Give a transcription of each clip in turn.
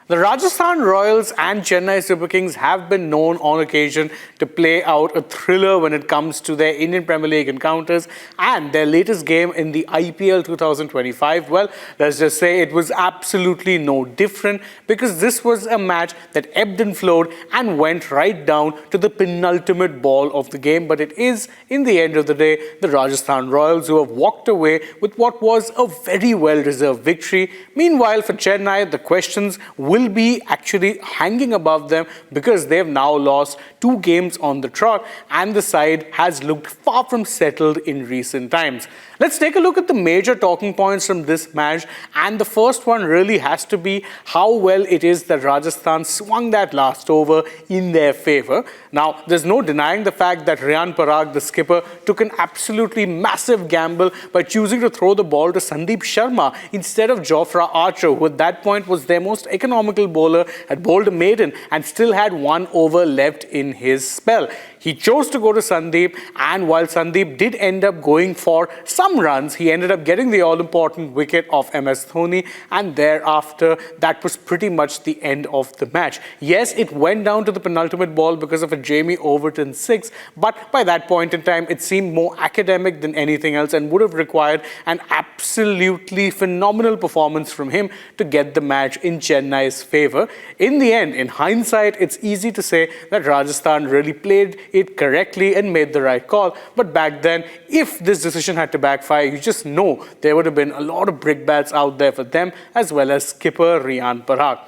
The Rajasthan Royals and Chennai Super Kings have been known on occasion to play out a thriller when it comes to their Indian Premier League encounters, and their latest game in the IPL 2025, well, let's just say it was absolutely no different, because this was a match that ebbed and flowed and went right down to the penultimate ball of the game. But it is, in the end of the day, the Rajasthan Royals who have walked away with what was a very well-deserved victory. Meanwhile, for Chennai, the questions will be actually hanging above them, because they've now lost 2 games on the trot and the side has looked far from settled in recent times. Let's take a look at the major talking points from this match, and the first one really has to be how well it is that Rajasthan swung that last over in their favour. Now, there's no denying the fact that Riyan Parag, the skipper, took an absolutely massive gamble by choosing to throw the ball to Sandeep Sharma instead of Jofra Archer, who at that point was their most economical bowler, had bowled a maiden and still had 1 over left in his spell. He chose to go to Sandeep, and while Sandeep did end up going for some runs, he ended up getting the all-important wicket of MS Dhoni, and thereafter that was pretty much the end of the match. Yes, it went down to the penultimate ball because of a Jamie Overton 6, but by that point in time it seemed more academic than anything else and would have required an absolutely phenomenal performance from him to get the match in Chennai's favour. In the end, in hindsight, it's easy to say that Rajasthan really played it correctly and made the right call. But back then, if this decision had to backfire, you just know there would have been a lot of brickbats out there for them, as well as skipper Riyan Parag.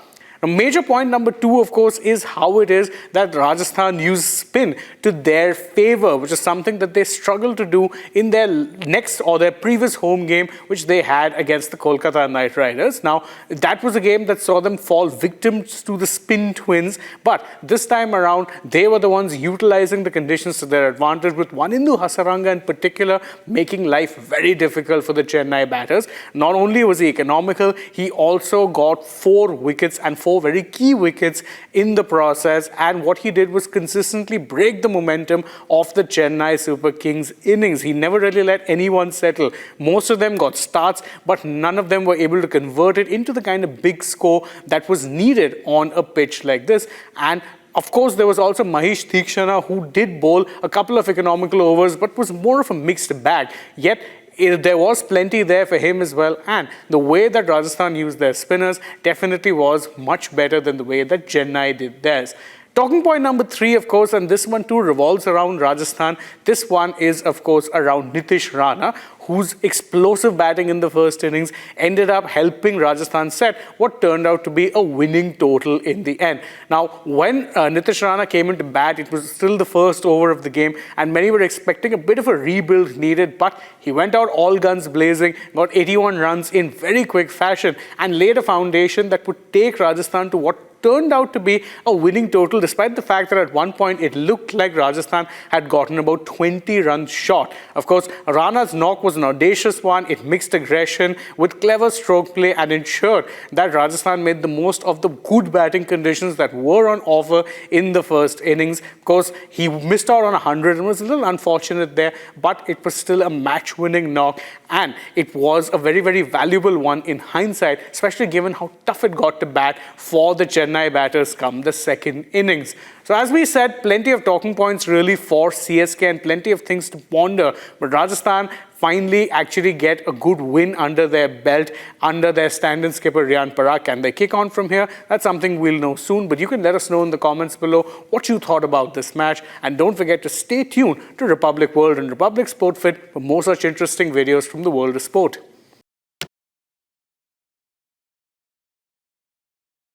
Now, major point number 2, of course, is how it is that Rajasthan used spin to their favour, which is something that they struggled to do in their next or their previous home game, which they had against the Kolkata Knight Riders. Now, that was a game that saw them fall victims to the spin twins, but this time around, they were the ones utilising the conditions to their advantage, with Wanindu Hasaranga in particular making life very difficult for the Chennai batters. Not only was he economical, he also got 4 wickets and 4 very key wickets in the process, and what he did was consistently break the momentum of the Chennai Super Kings innings. He never really let anyone settle. Most of them got starts, but none of them were able to convert it into the kind of big score that was needed on a pitch like this. And of course, there was also Mahesh Theekshana, who did bowl a couple of economical overs, but was more of a mixed bag. Yet, there was plenty there for him as well, and the way that Rajasthan used their spinners definitely was much better than the way that Chennai did theirs. Talking point number 3, of course, and this one too revolves around Rajasthan. This one is, of course, around Nitish Rana, whose explosive batting in the first innings ended up helping Rajasthan set what turned out to be a winning total in the end. Now, when Nitish Rana came into bat, it was still the first over of the game, and many were expecting a bit of a rebuild needed, but he went out all guns blazing, got 81 runs in very quick fashion, and laid a foundation that would take Rajasthan to what turned out to be a winning total, despite the fact that at one point it looked like Rajasthan had gotten about 20 runs short. Of course, Rana's knock was an audacious one. It mixed aggression with clever stroke play and ensured that Rajasthan made the most of the good batting conditions that were on offer in the first innings. Of course, he missed out on 100 and was a little unfortunate there, but it was still a match-winning knock, and it was a very, very valuable one in hindsight, especially given how tough it got to bat for the Chennai batters come the second innings. So as we said, plenty of talking points really for CSK and plenty of things to ponder, but Rajasthan finally actually get a good win under their belt, under their stand-in skipper Riyan Parag. Can they kick on from here? That's something we'll know soon, but you can let us know in the comments below what you thought about this match, and don't forget to stay tuned to Republic World and Republic Sport Fit for more such interesting videos from the world of sport.